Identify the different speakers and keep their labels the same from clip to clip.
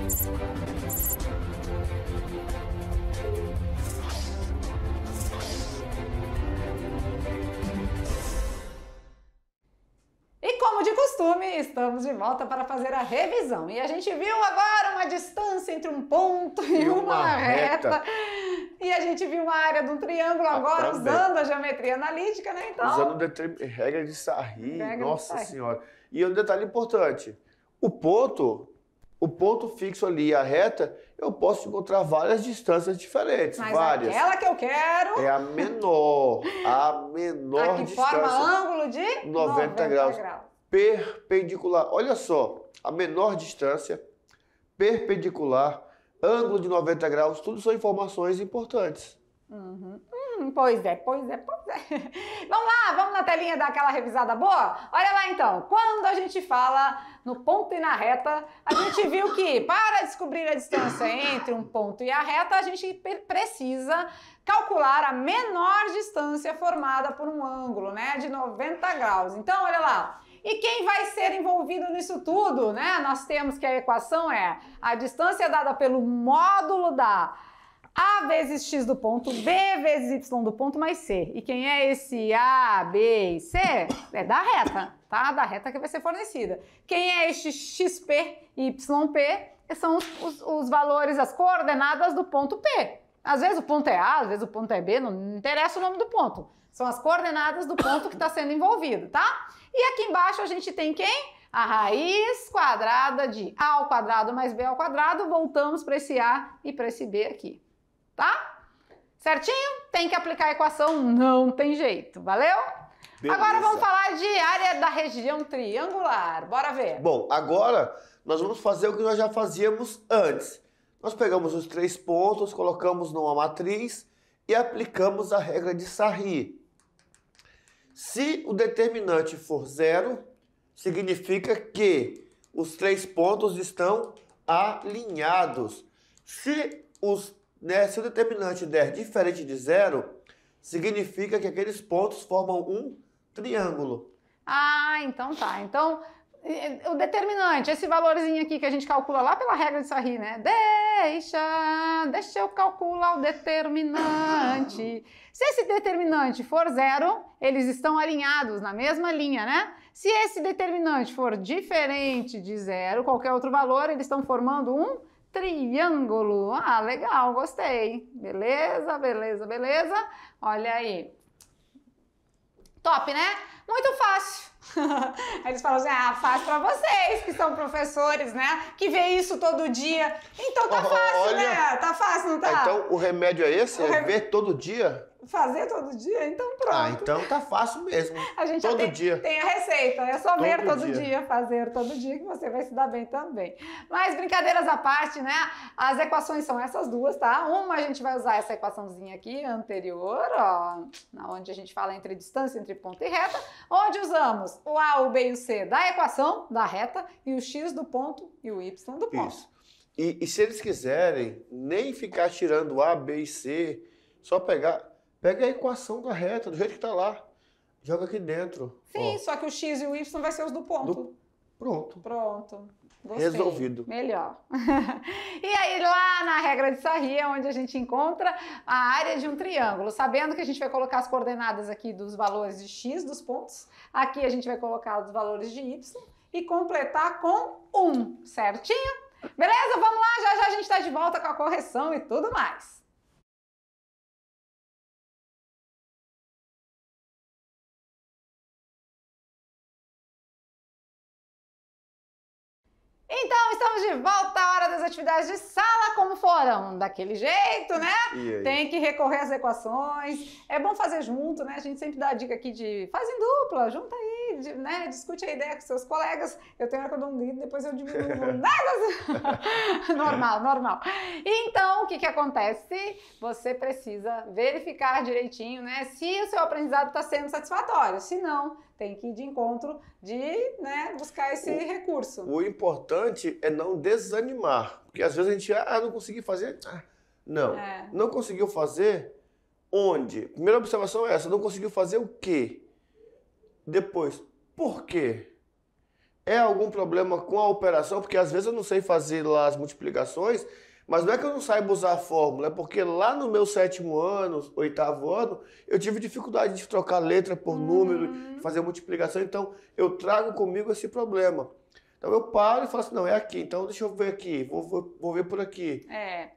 Speaker 1: E como de costume, estamos de volta para fazer a revisão. E a gente viu agora uma distância entre um ponto e uma reta. E a gente viu uma área de um triângulo agora usando a geometria analítica, né? Então,
Speaker 2: usando regra de Sarri, nossa senhora. E um detalhe importante, o ponto fixo ali, a reta, eu posso encontrar várias distâncias diferentes,
Speaker 1: mas
Speaker 2: várias.
Speaker 1: aquela que eu quero
Speaker 2: é a menor
Speaker 1: a que
Speaker 2: distância.
Speaker 1: forma ângulo de
Speaker 2: 90 graus. Perpendicular. Olha só, a menor distância, perpendicular, ângulo de 90 graus, tudo são informações importantes.
Speaker 1: Pois é. Vamos lá, vamos na telinha dar aquela revisada boa? Olha lá então, quando a gente fala no ponto e na reta, a gente viu que para descobrir a distância entre um ponto e a reta, a gente precisa calcular a menor distância formada por um ângulo, né, de 90 graus. Então, olha lá. E quem vai ser envolvido nisso tudo, né? Nós temos que a equação é a distância dada pelo módulo da A vezes x do ponto, B vezes y do ponto mais C. E quem é esse A, B e C? É da reta, tá? Da reta que vai ser fornecida. Quem é este XP e YP? São os valores, as coordenadas do ponto P. Às vezes o ponto é A, às vezes o ponto é B, não interessa o nome do ponto. São as coordenadas do ponto que está sendo envolvido, tá? E aqui embaixo a gente tem quem? A raiz quadrada de A ao quadrado mais B ao quadrado. Voltamos para esse A e para esse B aqui, tá? Certinho? Tem que aplicar a equação, não tem jeito, valeu? Beleza. Agora vamos falar de área da região triangular, bora ver.
Speaker 2: Bom, agora nós vamos fazer o que nós já fazíamos antes. Nós pegamos os 3 pontos, colocamos numa matriz e aplicamos a regra de Sarri. Se o determinante for 0, significa que os 3 pontos estão alinhados. Se o determinante der diferente de 0, significa que aqueles pontos formam um triângulo.
Speaker 1: Ah, então tá. Então, o determinante, esse valorzinho aqui que a gente calcula lá pela regra de Sarri, né? Deixa eu calcular o determinante. Se esse determinante for 0, eles estão alinhados na mesma linha, né? Se esse determinante for diferente de 0, qualquer outro valor, eles estão formando um triângulo. Ah, legal, gostei. Beleza. Olha aí. Top, né? Muito fácil. Aí eles falam assim, fácil pra vocês que são professores, né? Que vê isso todo dia. Então tá fácil, né? Tá fácil, não tá?
Speaker 2: Então o remédio é esse? É ver todo dia?
Speaker 1: Fazer todo dia? Então pronto.
Speaker 2: Ah, então tá fácil mesmo.
Speaker 1: A gente
Speaker 2: todo dia.
Speaker 1: Tem a receita, é só ver todo dia, fazer todo dia que você vai se dar bem também. Mas brincadeiras à parte, né? As equações são essas duas, tá? Uma a gente vai usar essa equaçãozinha aqui anterior, ó, onde a gente fala entre distância entre ponto e reta, onde usamos o A, o B e o C da equação, da reta, e o x do ponto e o y do ponto.
Speaker 2: Isso. E se eles quiserem nem ficar tirando A, B e C, só pega a equação da reta, do jeito que tá lá. Joga aqui dentro.
Speaker 1: Sim, só que o x e o y vai ser os do ponto.
Speaker 2: Pronto.
Speaker 1: Gostei.
Speaker 2: Resolvido.
Speaker 1: Melhor. E aí lá na regra de Sarri é onde a gente encontra a área de um triângulo. Sabendo que a gente vai colocar as coordenadas aqui dos valores de x dos pontos. Aqui a gente vai colocar os valores de y e completar com 1, certinho? Beleza? Vamos lá, já a gente tá de volta com a correção e tudo mais. Então, estamos de volta à hora das atividades de sala, como foram? Daquele jeito, né? Tem que recorrer às equações. É bom fazer junto, né? A gente sempre dá a dica aqui de faz em dupla, junta aí, né? Discute a ideia com seus colegas. Eu tenho hora que eu dou um grito, depois eu diminuo. Normal. Então, o que acontece? Você precisa verificar direitinho, né? Se o seu aprendizado está sendo satisfatório. Se não, tem que ir de encontro de, né, buscar esse recurso.
Speaker 2: O importante é não desanimar, porque às vezes a gente, não consegui fazer. Não conseguiu fazer onde? Primeira observação é essa, não conseguiu fazer o quê? Depois, por quê? É algum problema com a operação? Porque às vezes eu não sei fazer lá as multiplicações, mas não é que eu não saiba usar a fórmula, é porque lá no meu 7º ano, 8º ano, eu tive dificuldade de trocar letra por número, fazer multiplicação, então eu trago comigo esse problema. Então eu paro e falo assim, não, é aqui, então deixa eu ver aqui, vou ver por aqui.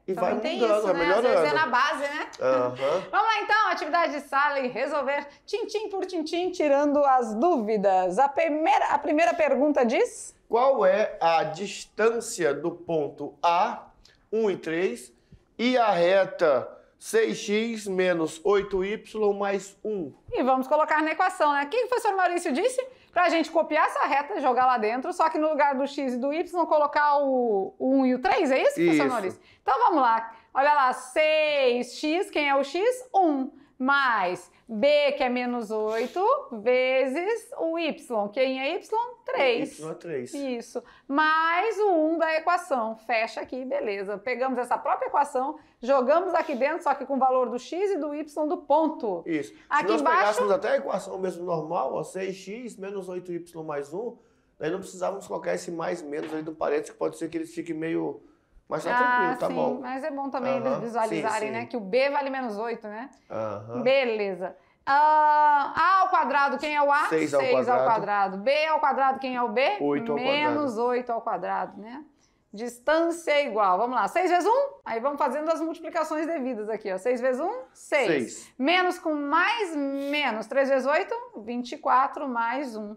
Speaker 1: E
Speaker 2: vai
Speaker 1: tem
Speaker 2: mudando,
Speaker 1: isso,
Speaker 2: vai
Speaker 1: né?
Speaker 2: melhorando.
Speaker 1: Às vezes é na base, né?
Speaker 2: Uhum.
Speaker 1: Vamos lá então, atividade de sala e resolver tintim por tintim, tirando as dúvidas. A primeira pergunta diz...
Speaker 2: Qual é a distância do ponto A, 1 e 3, e a reta 6x menos 8y mais 1?
Speaker 1: E vamos colocar na equação, né? O que o professor Maurício disse? Para a gente copiar essa reta e jogar lá dentro, só que no lugar do x e do y, colocar o 1 e o 3, é isso, professor Maurício? Então vamos lá. Olha lá, 6x, quem é o x? 1. Mais b, que é menos 8, vezes o y. Quem é y? 3.
Speaker 2: Y é 3.
Speaker 1: Isso. Mais o 1 da equação. Fecha aqui, beleza. Pegamos essa própria equação, jogamos aqui dentro, só que com o valor do x e do y do ponto.
Speaker 2: Isso.
Speaker 1: Aqui
Speaker 2: Se nós
Speaker 1: embaixo...
Speaker 2: pegássemos até a equação mesmo normal, ó, 6x menos 8y mais 1, daí não precisávamos colocar esse mais menos ali do parênteses, que pode ser que ele fique meio... Mas tá tranquilo, tá
Speaker 1: sim,
Speaker 2: bom.
Speaker 1: Mas é bom também eles visualizarem,
Speaker 2: sim.
Speaker 1: né? Que o b vale menos 8, né?
Speaker 2: Uhum.
Speaker 1: Beleza. A ao quadrado, quem é o a?
Speaker 2: 6
Speaker 1: ao quadrado. B ao quadrado, quem é o b?
Speaker 2: 8 ao
Speaker 1: menos
Speaker 2: quadrado.
Speaker 1: 8 ao quadrado, né? Distância é igual. Vamos lá. 6 vezes 1? Aí vamos fazendo as multiplicações devidas aqui, ó. 6 vezes 1? 6. Menos com mais, menos. 3 vezes 8? 24 mais 1.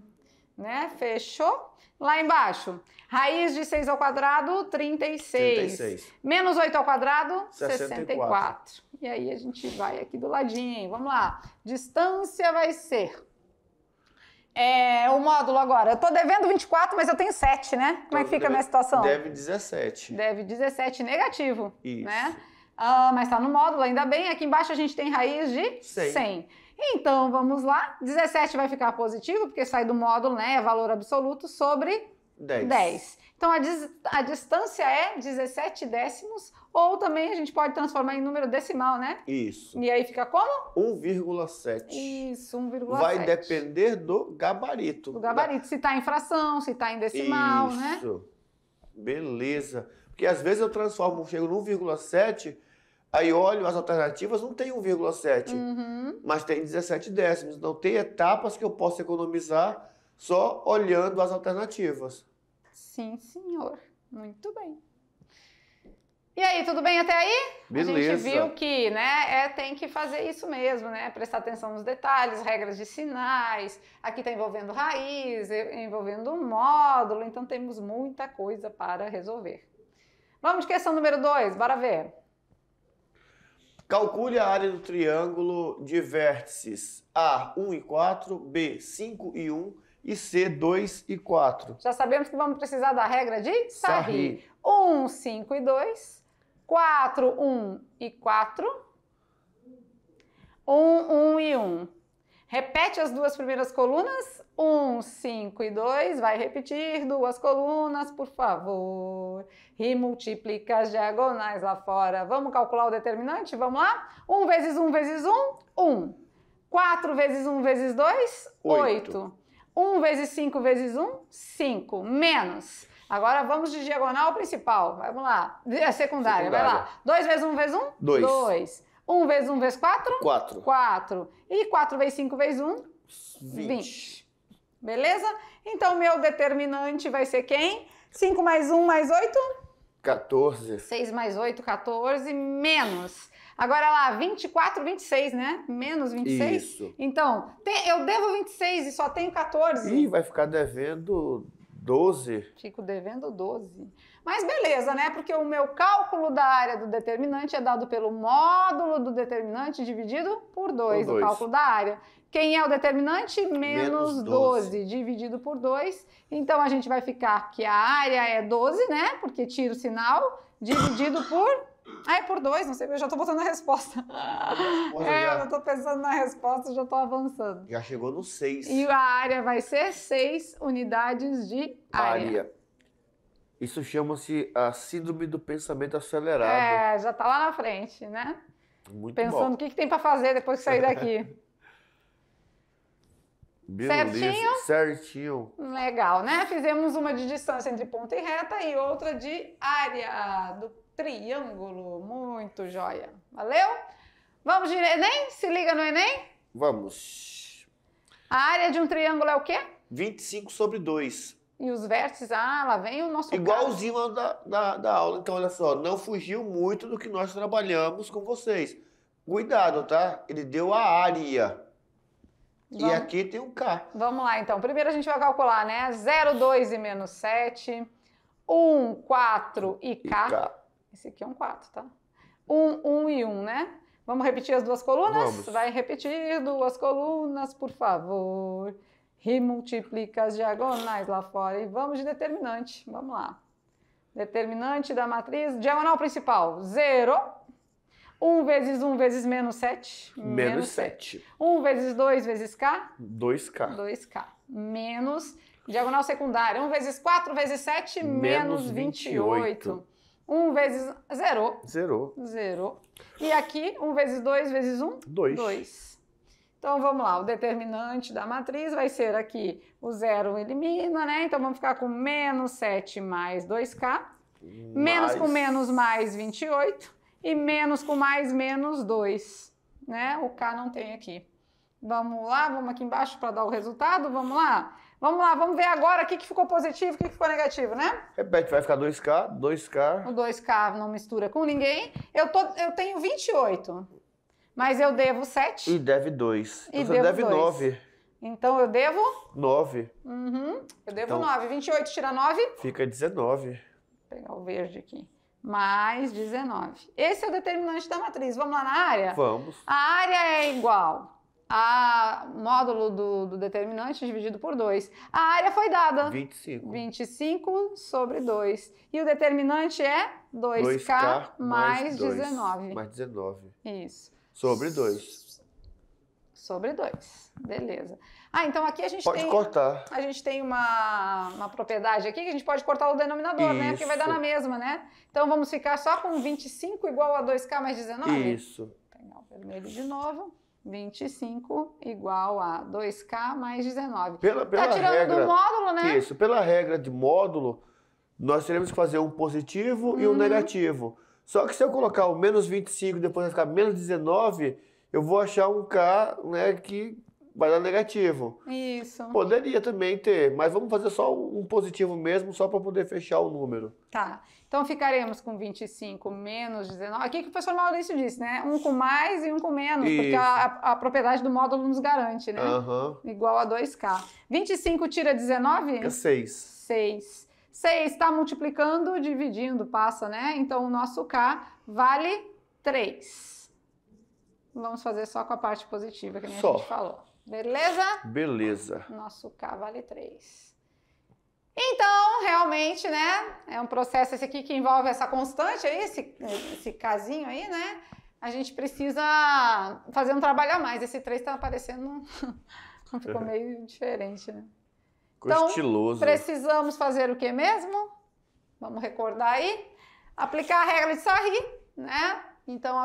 Speaker 1: Né? Fechou? Lá embaixo, raiz de 6 ao quadrado, 36. Menos 8 ao quadrado, 64. E aí a gente vai aqui do ladinho. Vamos lá. Distância vai ser... o módulo agora. Eu tô devendo 24, mas eu tenho 7, né? Como é que fica a minha situação?
Speaker 2: Deve 17.
Speaker 1: Deve 17 negativo.
Speaker 2: Isso.
Speaker 1: Né? Mas tá no módulo, ainda bem. Aqui embaixo a gente tem raiz de 100. Então, vamos lá. 17 vai ficar positivo, porque sai do módulo, né? É valor absoluto sobre 10. Então, a distância é 17 décimos, ou também a gente pode transformar em número decimal, né?
Speaker 2: Isso.
Speaker 1: E aí fica como?
Speaker 2: 1,7.
Speaker 1: Isso, 1,7.
Speaker 2: Vai depender do gabarito.
Speaker 1: Do gabarito, se tá em fração, se tá em decimal, né?
Speaker 2: Isso. Beleza. Porque às vezes eu chego no 1,7... Aí olho as alternativas, não tem 1,7, mas tem 17 décimos. Então tem etapas que eu posso economizar só olhando as alternativas.
Speaker 1: Sim, senhor. Muito bem. E aí, tudo bem até aí?
Speaker 2: Beleza.
Speaker 1: A gente viu que, né, tem que fazer isso mesmo, né? Prestar atenção nos detalhes, regras de sinais. Aqui está envolvendo raiz, envolvendo um módulo, então temos muita coisa para resolver. Vamos de questão número 2, bora ver.
Speaker 2: Calcule a área do triângulo de vértices A, 1 e 4, B, 5 e 1 e C, 2 e 4.
Speaker 1: Já sabemos que vamos precisar da regra de Sarri. 1, 5 e 2, 4, 1 e 4, 1, 1 e 1. Repete as duas primeiras colunas, 1, 5 e 2, vai repetir duas colunas, por favor. E multiplica as diagonais lá fora. Vamos calcular o determinante? Vamos lá? 1 vezes 1 vezes 1, 1. 4 vezes 1 vezes 2, 8. 1 vezes 5 vezes 1, 5. Menos. Agora vamos de diagonal principal. Vamos lá. Secundária, vai lá. 2 vezes 1 vezes 1, 2. 1 vezes 1 vezes 4? 4. E 4 vezes 5 vezes 1? 20. Beleza? Então, meu determinante vai ser quem? 5 mais 1 mais 8?
Speaker 2: 14.
Speaker 1: 6 mais 8, 14, menos. Agora lá, 24, 26, né? Menos 26?
Speaker 2: Isso.
Speaker 1: Então, eu devo 26 e só tenho 14.
Speaker 2: Ih, vai ficar devendo 12.
Speaker 1: Fico devendo 12. Mas beleza, né? Porque o meu cálculo da área do determinante é dado pelo módulo do determinante dividido por 2, o cálculo da área. Quem é o determinante? Menos 12 dividido por 2. Então, a gente vai ficar que a área é 12, né? Porque tira o sinal, dividido por... é por 2, não sei, eu já tô botando a resposta. Eu tô pensando na resposta, já tô avançando.
Speaker 2: Já chegou no 6.
Speaker 1: E a área vai ser 6 unidades de área.
Speaker 2: Isso chama-se a síndrome do pensamento acelerado.
Speaker 1: Já tá lá na frente, né?
Speaker 2: Muito
Speaker 1: pensando
Speaker 2: bom.
Speaker 1: O que tem para fazer depois que sair daqui.
Speaker 2: Beleza,
Speaker 1: Certinho?
Speaker 2: certinho.
Speaker 1: Legal, né? Fizemos uma de distância entre ponta e reta e outra de área do triângulo. Muito joia. Valeu? Vamos de Enem? Se liga no Enem?
Speaker 2: Vamos.
Speaker 1: A área de um triângulo é o quê?
Speaker 2: 25/2.
Speaker 1: E os vértices? Ah, lá vem o nosso
Speaker 2: Igualzinho ao da aula. Então, olha só, não fugiu muito do que nós trabalhamos com vocês. Cuidado, tá? Ele deu a área. E aqui tem um K.
Speaker 1: Vamos lá, então. Primeiro a gente vai calcular, né? 0, 2 e menos 7. 1, 4 e K. Esse aqui é um 4, tá? 1 e 1, né? Vamos repetir as duas colunas?
Speaker 2: Vamos.
Speaker 1: Vai repetir duas colunas, por favor. E multiplica as diagonais lá fora. E vamos de determinante. Vamos lá. Determinante da matriz. Diagonal principal, 0. 1 vezes 1 vezes menos 7.
Speaker 2: Menos 7.
Speaker 1: 1 vezes 2 vezes K.
Speaker 2: 2K.
Speaker 1: 2K. Menos. Diagonal secundária. 1 vezes 4 vezes 7. Menos 28. 1 vezes 0. 0. E aqui, 1 vezes 2 vezes 1?
Speaker 2: 2.
Speaker 1: Então, vamos lá. O determinante da matriz vai ser aqui, o 0 elimina, né? Então, vamos ficar com menos 7 mais 2K. Menos com menos mais 28. E menos com mais menos 2. Né? O K não tem aqui. Vamos lá, vamos aqui embaixo para dar o resultado. Vamos lá. Vamos lá, vamos ver agora o que ficou positivo e o que ficou negativo, né?
Speaker 2: Repete, vai ficar 2K, 2K.
Speaker 1: O 2K não mistura com ninguém. Eu tenho 28, mas eu devo 7.
Speaker 2: E deve 2.
Speaker 1: E
Speaker 2: Então você deve
Speaker 1: 2.
Speaker 2: 9.
Speaker 1: Então eu devo?
Speaker 2: 9.
Speaker 1: Eu devo
Speaker 2: Então,
Speaker 1: 9. 28 tira 9?
Speaker 2: Fica 19.
Speaker 1: Vou pegar o verde aqui. Mais 19. Esse é o determinante da matriz. Vamos lá na área?
Speaker 2: Vamos.
Speaker 1: A área é igual a módulo do determinante dividido por 2. A área foi dada.
Speaker 2: 25.
Speaker 1: 25 sobre 2. E o determinante é 2K mais
Speaker 2: 2.
Speaker 1: 19.
Speaker 2: Mais 19.
Speaker 1: Isso.
Speaker 2: Sobre 2.
Speaker 1: Sobre 2. Beleza. Ah, então aqui a gente
Speaker 2: Pode cortar.
Speaker 1: A gente tem uma propriedade aqui que a gente pode cortar o denominador, né? Porque vai dar na mesma, né? Então vamos ficar só com 25 igual a 2K mais 19?
Speaker 2: Isso.
Speaker 1: Vou pegar o vermelho de novo. 25 igual a 2K mais 19.
Speaker 2: Pela
Speaker 1: tá tirando
Speaker 2: regra,
Speaker 1: do módulo, né?
Speaker 2: Isso. Pela regra de módulo, nós teremos que fazer um positivo e um negativo. Só que se eu colocar o menos 25 e depois vai ficar menos 19, eu vou achar um K, né, que vai dar negativo.
Speaker 1: Isso.
Speaker 2: Poderia também ter, mas vamos fazer só um positivo mesmo, só para poder fechar o número.
Speaker 1: Tá. Então ficaremos com 25 menos 19. Aqui que o professor Maurício disse, né? Um com mais e um com menos, porque a propriedade do módulo nos garante, né? Igual a 2K. 25 tira 19?
Speaker 2: É 6.
Speaker 1: 6. 6 está multiplicando, dividindo, passa, né? Então o nosso K vale 3. Vamos fazer só com a parte positiva que a gente falou. Beleza?
Speaker 2: Beleza.
Speaker 1: Nosso K vale 3. Então, realmente, né? É um processo esse aqui que envolve essa constante aí, esse casinho aí, né? A gente precisa fazer um trabalho a mais. Esse 3 tá aparecendo, ficou meio diferente, né? Então,
Speaker 2: estiloso.
Speaker 1: Precisamos fazer o que mesmo? Vamos recordar aí. Aplicar a regra de Sarri, né? Então,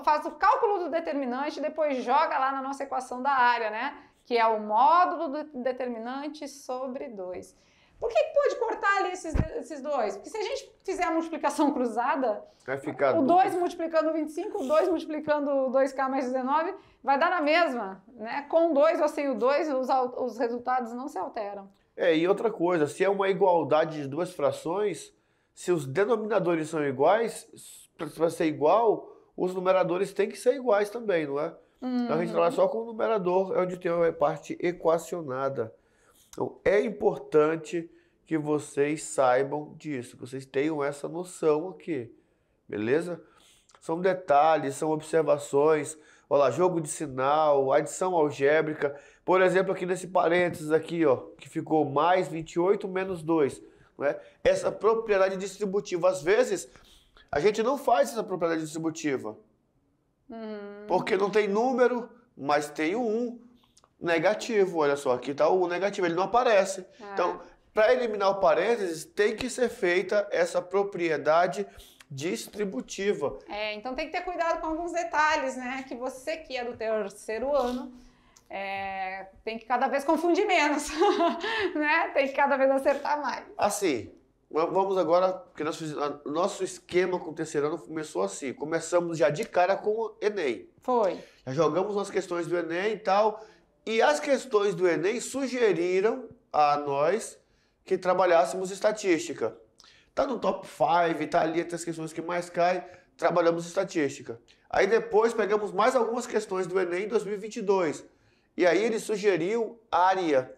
Speaker 1: faz o cálculo do determinante e depois joga lá na nossa equação da área, né? Que é o módulo do determinante sobre 2. Por que pode cortar ali esses dois? Porque se a gente fizer a multiplicação cruzada,
Speaker 2: vai ficar
Speaker 1: o 2 multiplicando 25, o 2 multiplicando 2K mais 19, vai dar na mesma, né? Com 2 ou sem o 2, os resultados não se alteram.
Speaker 2: E outra coisa, se é uma igualdade de duas frações, se os denominadores são iguais, para ser igual, os numeradores têm que ser iguais também, não é? Então a gente trabalha só com o numerador, é onde tem a parte equacionada. Então é importante que vocês saibam disso, que vocês tenham essa noção aqui, beleza? São detalhes, são observações, olha lá, jogo de sinal, adição algébrica. Por exemplo, aqui nesse parênteses aqui, ó, que ficou mais 28 menos 2. Não é? Essa propriedade distributiva, às vezes, a gente não faz essa propriedade distributiva. Porque não tem número, mas tem o 1 negativo. Olha só, aqui está o negativo, ele não aparece. Então, para eliminar o parênteses, tem que ser feita essa propriedade distributiva.
Speaker 1: Então tem que ter cuidado com alguns detalhes, né? Que você que é do terceiro ano tem que cada vez confundir menos, né? Tem que cada vez acertar mais.
Speaker 2: Assim, vamos agora, porque nosso esquema com o terceirano começou assim. Começamos já de cara com o Enem.
Speaker 1: Foi.
Speaker 2: Já jogamos umas questões do Enem e tal. E as questões do Enem sugeriram a nós que trabalhássemos estatística. Tá no top 5, tá ali entre as questões que mais caem, trabalhamos estatística. Aí depois pegamos mais algumas questões do Enem em 2022. E aí ele sugeriu área.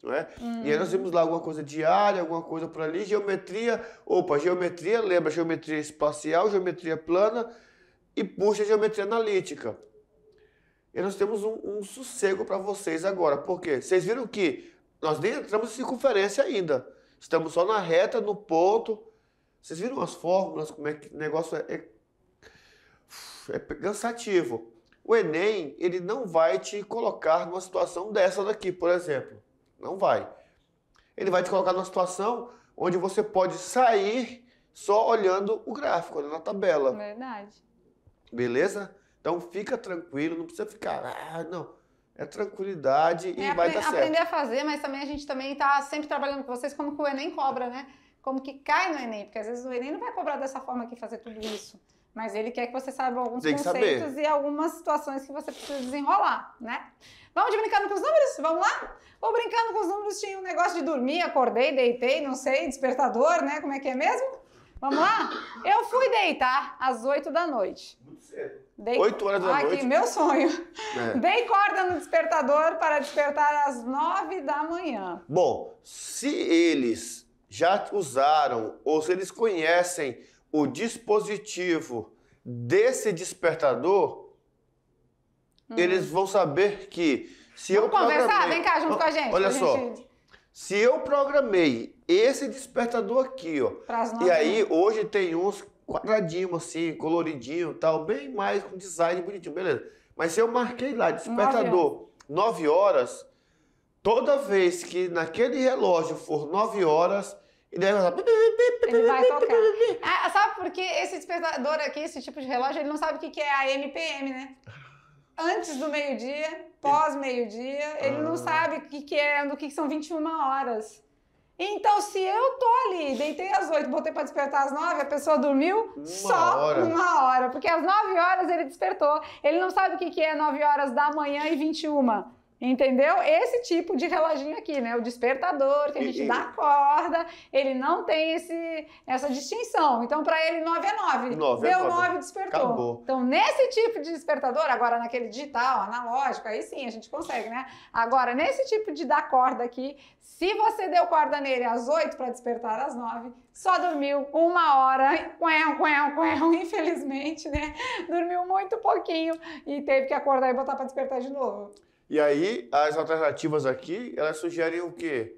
Speaker 2: Não é? E aí nós vimos lá alguma coisa de área, alguma coisa por ali, geometria. Opa, geometria, lembra geometria espacial, geometria plana e puxa geometria analítica. E nós temos um sossego para vocês agora. Por quê? Vocês viram que nós nem entramos em circunferência ainda. Estamos só na reta, no ponto. Vocês viram as fórmulas, como é que o negócio é cansativo. O Enem, ele não vai te colocar numa situação dessa daqui, por exemplo. Não vai. Ele vai te colocar numa situação onde você pode sair só olhando o gráfico, olhando a tabela.
Speaker 1: Verdade.
Speaker 2: Beleza? Então fica tranquilo, não precisa ficar... não. É tranquilidade e vai dar certo.
Speaker 1: Aprender a fazer, mas também a gente também está sempre trabalhando com vocês como que o Enem cobra, né? Como que cai no Enem, porque às vezes o Enem não vai cobrar dessa forma aqui, fazer tudo isso. Mas ele quer que você saiba alguns conceitos e algumas situações que você precisa desenrolar, né? Vamos de brincando com os números? Vamos lá? Vou brincando com os números, tinha um negócio de dormir, acordei, deitei, não sei, despertador, né? Como é que é mesmo? Vamos lá? Eu fui deitar às 8 da noite.
Speaker 2: Muito cedo. 8 horas da noite.
Speaker 1: Aqui, meu sonho. Dei corda no despertador para despertar às 9 da manhã.
Speaker 2: Bom, se eles já usaram ou se eles conhecem o dispositivo desse despertador, eles vão saber que se eu programei...
Speaker 1: Vamos conversar? Vem cá junto com a gente.
Speaker 2: Olha só, se eu programei esse despertador aqui, ó, e aí hoje tem uns quadradinho assim, coloridinho, tal, bem mais com design bonitinho, beleza. Mas se eu marquei lá, despertador, 9 horas, toda vez que naquele relógio for 9 horas, ele
Speaker 1: vai tocar. Sabe por que esse despertador aqui, esse tipo de relógio, ele não sabe o que é AM e PM, né? Antes do meio-dia, pós-meio-dia, ele não sabe o que são 21 horas. Então, se eu tô ali, deitei às 8, botei para despertar às 9, a pessoa dormiu uma hora. Porque às 9 horas ele despertou. Ele não sabe o que é 9 horas da manhã e 21. Entendeu? Esse tipo de reloginho aqui, né? O despertador, que a gente dá corda, ele não tem essa distinção. Então, para ele, 9 é 9. Deu 9, despertou.
Speaker 2: Acabou.
Speaker 1: Então, nesse tipo de despertador, agora naquele digital, analógico, aí sim a gente consegue, né? Agora, nesse tipo de dar corda aqui, se você deu corda nele às 8 para despertar às 9, só dormiu 1 hora, infelizmente, né? Dormiu muito pouquinho e teve que acordar e botar para despertar de novo.
Speaker 2: E aí, as alternativas aqui, elas sugerem o quê?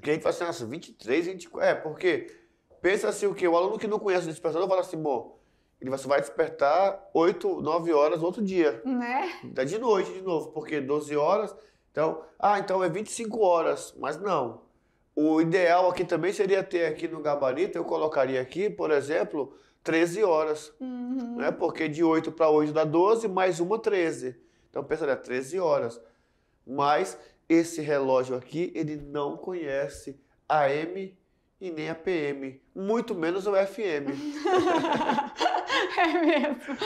Speaker 2: Que a gente fala assim, nossa, 23, 24... porque pensa assim o quê? O aluno que não conhece o despertador fala assim, bom, ele vai despertar 8, 9 horas no outro dia.
Speaker 1: Né?
Speaker 2: Dá de noite de novo, porque 12 horas... Então, então é 25 horas. Mas não. O ideal aqui também seria ter aqui no gabarito, eu colocaria aqui, por exemplo, 13 horas. Né? Porque de 8 para 8 dá 12, mais uma 13. Então, pensaria 13 horas. Mas esse relógio aqui, ele não conhece a AM e nem a PM. Muito menos o FM.
Speaker 1: É mesmo.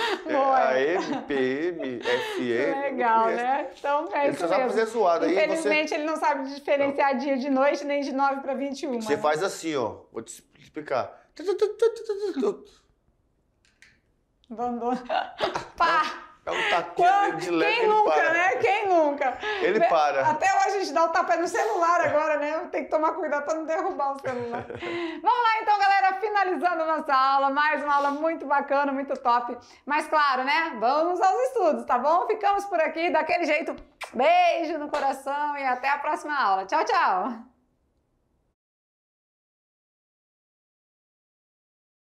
Speaker 2: AM, PM, FM.
Speaker 1: Legal, né? Então, é isso mesmo. Ele só sabe
Speaker 2: fazer zoada.
Speaker 1: Infelizmente, ele não sabe diferenciar dia de noite, nem de 9 para 21.
Speaker 2: Você faz assim, ó. Vou te explicar.
Speaker 1: Abandona. Pá!
Speaker 2: É um taquinho de leve,
Speaker 1: quem nunca, para. Né? Quem nunca?
Speaker 2: Ele para.
Speaker 1: Até hoje a gente dá o tapa no celular agora, né? Tem que tomar cuidado para não derrubar o celular. Vamos lá então, galera, finalizando nossa aula. Mais uma aula muito bacana, muito top. Mas claro, né? Vamos aos estudos, tá bom? Ficamos por aqui daquele jeito. Beijo no coração e até a próxima aula. Tchau, tchau!